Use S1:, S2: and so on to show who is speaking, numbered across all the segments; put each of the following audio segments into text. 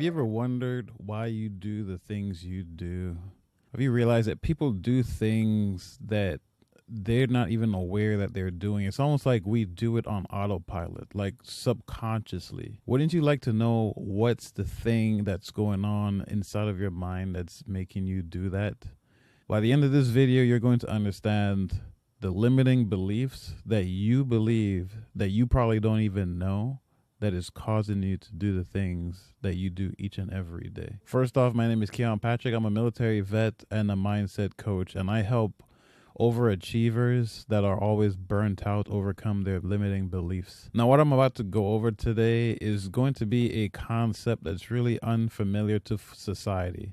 S1: Have you ever wondered why you do the things you do? Have you realized that people do things that they're not even aware that they're doing? It's almost like we do it on autopilot, like subconsciously. Wouldn't you like to know what's the thing that's going on inside of your mind that's making you do that? By the end of this video, you're going to understand the limiting beliefs that you believe that you probably don't even know that is causing you to do the things that you do each and every day. First off, my name is Keon Patrick. I'm a military vet and a mindset coach, and I help overachievers that are always burnt out overcome their limiting beliefs. Now, what I'm about to go over today is going to be a concept that's really unfamiliar to society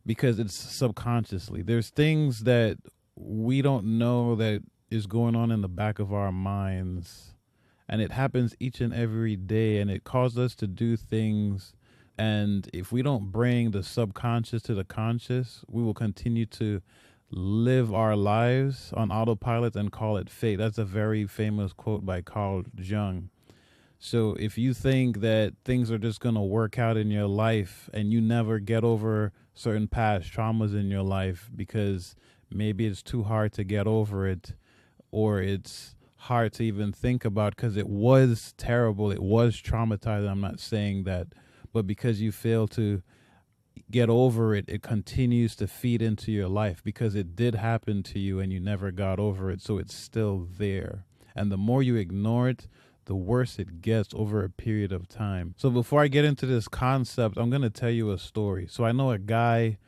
S1: because it's subconsciously. There's things that we don't know that is going on in the back of our minds, and it happens each and every day, and it causes us to do things. And if we don't bring the subconscious to the conscious, we will continue to live our lives on autopilot and call it fate. That's a very famous quote by Carl Jung. So if you think that things are just going to work out in your life and you never get over certain past traumas in your life because maybe it's too hard to get over it, or it's hard to even think about because it was terrible, it was traumatizing, I'm not saying that, but because you fail to get over it, it continues to feed into your life because it did happen to you and you never got over it, so it's still there. And the more you ignore it, the worse it gets over a period of time. So before I get into this concept, I'm going to tell you a story. So I know a guy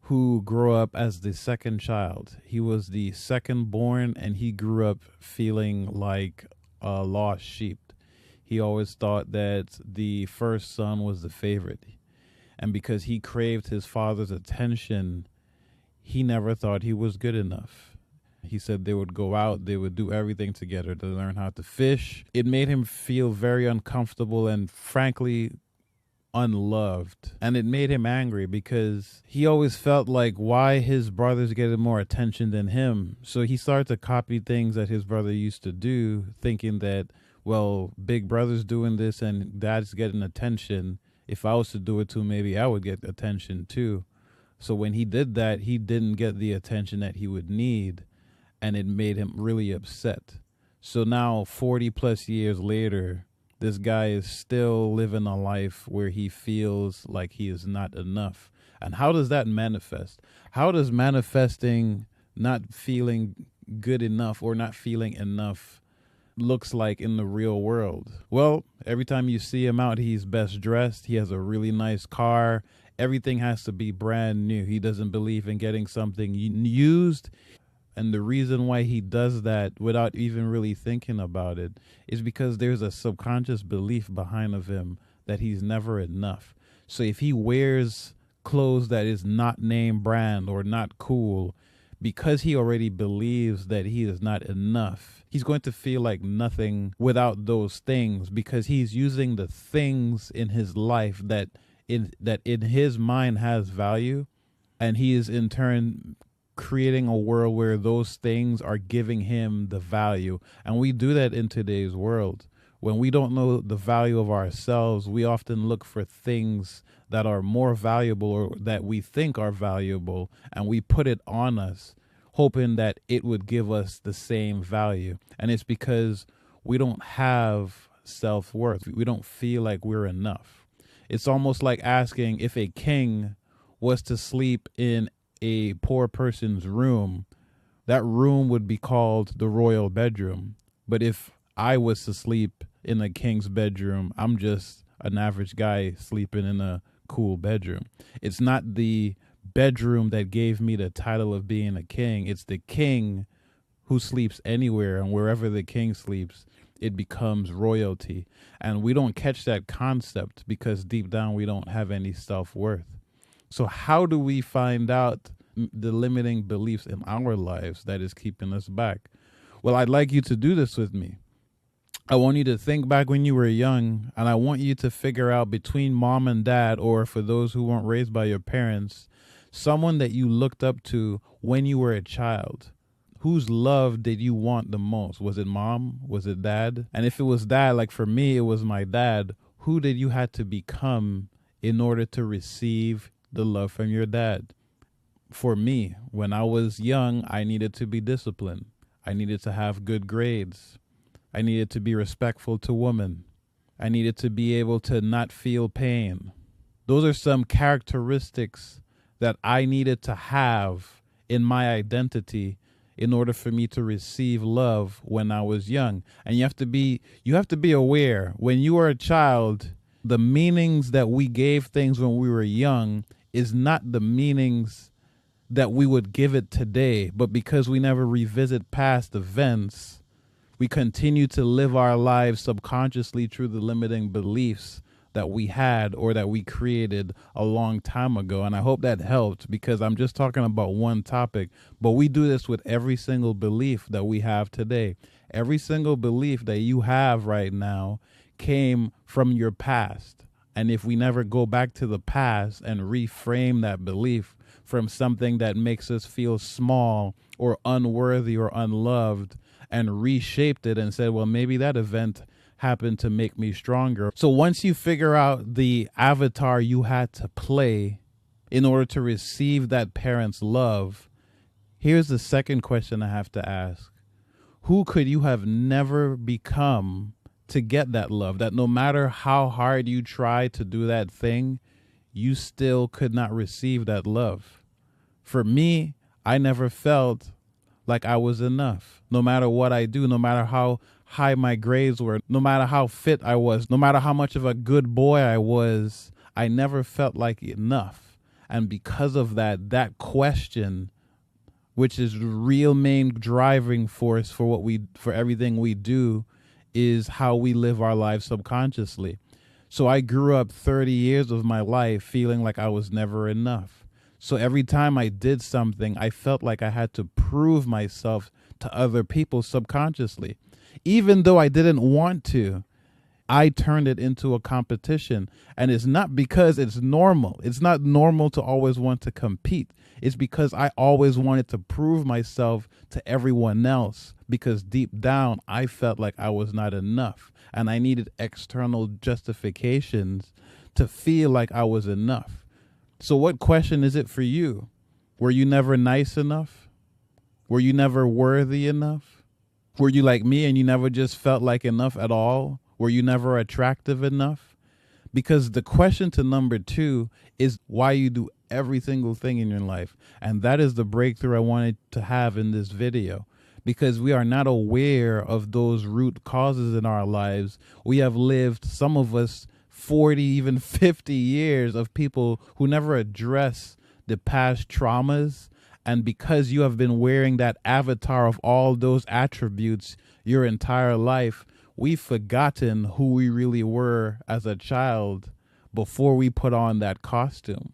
S1: who grew up as the second child. He was the second born, and he grew up feeling like a lost sheep. He always thought that the first son was the favorite. And because he craved his father's attention, he never thought he was good enough. He said they would go out, they would do everything together to learn how to fish. It made him feel very uncomfortable and frankly unloved, and it made him angry because he always felt like why his brothers getting more attention than him. So he started to copy things that his brother used to do, thinking that, well, big brother's doing this and dad's getting attention. If I was to do it too, maybe I would get attention too. So when he did that, he didn't get the attention that he would need, and it made him really upset. So now 40 plus years later, this guy is still living a life where he feels like he is not enough. And how does that manifest? How does manifesting not feeling good enough or not feeling enough looks like in the real world? Well, every time you see him out, he's best dressed. He has a really nice car. Everything has to be brand new. He doesn't believe in getting something used. And the reason why he does that without even really thinking about it is because there's a subconscious belief behind of him that he's never enough. So if he wears clothes that is not name brand or not cool, because he already believes that he is not enough, he's going to feel like nothing without those things, because he's using the things in his life that in his mind has value, and he is in turn creating a world where those things are giving him the value. And we do that in today's world. When we don't know the value of ourselves, we often look for things that are more valuable or that we think are valuable, and we put it on us, hoping that it would give us the same value. And it's because we don't have self-worth. We don't feel like we're enough. It's almost like asking if a king was to sleep in a poor person's room, that room would be called the royal bedroom. But if I was to sleep in a king's bedroom, I'm just an average guy sleeping in a cool bedroom. It's not the bedroom that gave me the title of being a king. It's the king who sleeps anywhere, and wherever the king sleeps, it becomes royalty. And we don't catch that concept because deep down we don't have any self-worth. So how do we find out the limiting beliefs in our lives that is keeping us back? Well, I'd like you to do this with me. I want you to think back when you were young, and I want you to figure out between mom and dad, or for those who weren't raised by your parents, someone that you looked up to when you were a child. Whose love did you want the most? Was it mom? Was it dad? And if it was dad, like for me, it was my dad. Who did you have to become in order to receive the love from your dad. For me, when I was young, I needed to be disciplined. I needed to have good grades. I needed to be respectful to women. I needed to be able to not feel pain. Those are some characteristics that I needed to have in my identity in order for me to receive love when I was young. And you have to be aware when you are a child, the meanings that we gave things when we were young is not the meanings that we would give it today, but because we never revisit past events, we continue to live our lives subconsciously through the limiting beliefs that we had or that we created a long time ago. And I hope that helped, because I'm just talking about one topic, but we do this with every single belief that we have today. Every single belief that you have right now came from your past. And if we never go back to the past and reframe that belief from something that makes us feel small or unworthy or unloved, and reshaped it and said, well, maybe that event happened to make me stronger. So once you figure out the avatar you had to play in order to receive that parent's love, here's the second question I have to ask. Who could you have never become to get that love? That no matter how hard you try to do that thing, you still could not receive that love. For me, I never felt like I was enough. No matter what I do, no matter how high my grades were, no matter how fit I was, no matter how much of a good boy I was, I never felt like enough. And because of that, that question, which is the real main driving force for everything we do, is how we live our lives subconsciously. So I grew up 30 years of my life feeling like I was never enough. So every time I did something, I felt like I had to prove myself to other people subconsciously. Even though I didn't want to, I turned it into a competition. And it's not because it's normal. It's not normal to always want to compete. It's because I always wanted to prove myself to everyone else, because deep down, I felt like I was not enough. And I needed external justifications to feel like I was enough. So what question is it for you? Were you never nice enough? Were you never worthy enough? Were you like me and you never just felt like enough at all? Were you never attractive enough? Because the question to number 2 is why you do every single thing in your life. And that is the breakthrough I wanted to have in this video. Because we are not aware of those root causes in our lives. We have lived, some of us, 40, even 50 years of people who never address the past traumas. And because you have been wearing that avatar of all those attributes your entire life, we've forgotten who we really were as a child before we put on that costume.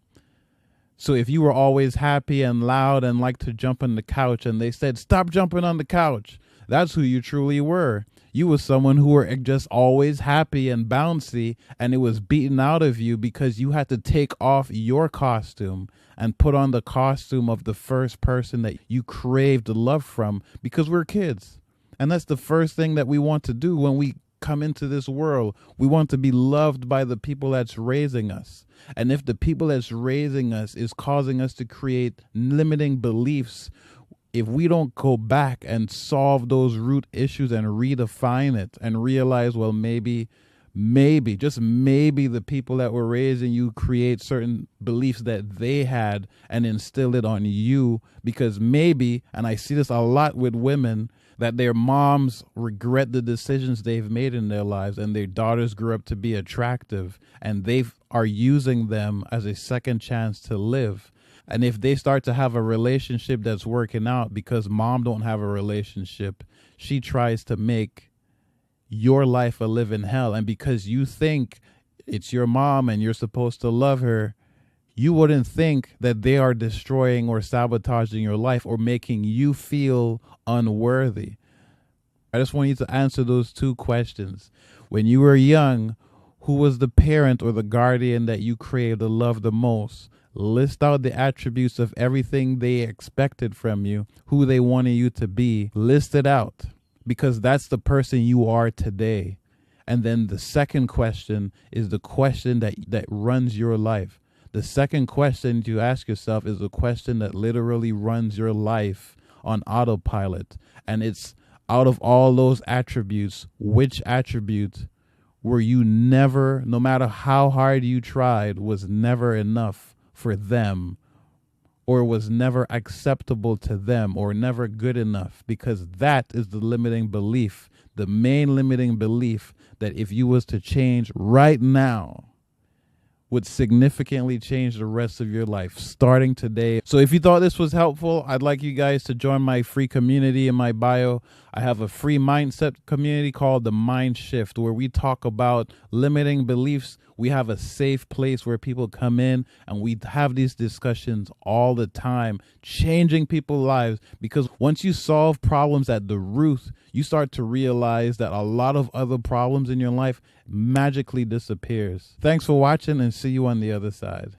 S1: So if you were always happy and loud and liked to jump on the couch and they said, stop jumping on the couch, that's who you truly were. You were someone who were just always happy and bouncy, and it was beaten out of you because you had to take off your costume and put on the costume of the first person that you craved love from, because we're kids. And that's the first thing that we want to do when we come into this world. We want to be loved by the people that's raising us. And if the people that's raising us is causing us to create limiting beliefs, if we don't go back and solve those root issues and redefine it and realize, well, maybe, just maybe the people that were raising you create certain beliefs that they had and instill it on you, because maybe, and I see this a lot with women, that their moms regret the decisions they've made in their lives and their daughters grew up to be attractive and they are using them as a second chance to live. And if they start to have a relationship that's working out because mom don't have a relationship, she tries to make your life a living hell. And because you think it's your mom and you're supposed to love her, you wouldn't think that they are destroying or sabotaging your life or making you feel unworthy. I just want you to answer those 2 questions. When you were young, who was the parent or the guardian that you craved to love the most? List out the attributes of everything they expected from you, who they wanted you to be. List it out, because that's the person you are today. And then the second question is the question that runs your life. The second question you ask yourself is a question that literally runs your life on autopilot. And it's, out of all those attributes, which attribute were you never, no matter how hard you tried, was never enough for them, or was never acceptable to them, or never good enough? Because that is the limiting belief, the main limiting belief, that if you was to change right now, would significantly change the rest of your life starting today. So if you thought this was helpful, I'd like you guys to join my free community in my bio. I have a free mindset community called The Mind Shift, where we talk about limiting beliefs. We have a safe place where people come in and we have these discussions all the time, changing people's lives. Because once you solve problems at the root, you start to realize that a lot of other problems in your life magically disappears. Thanks for watching, and see you on the other side.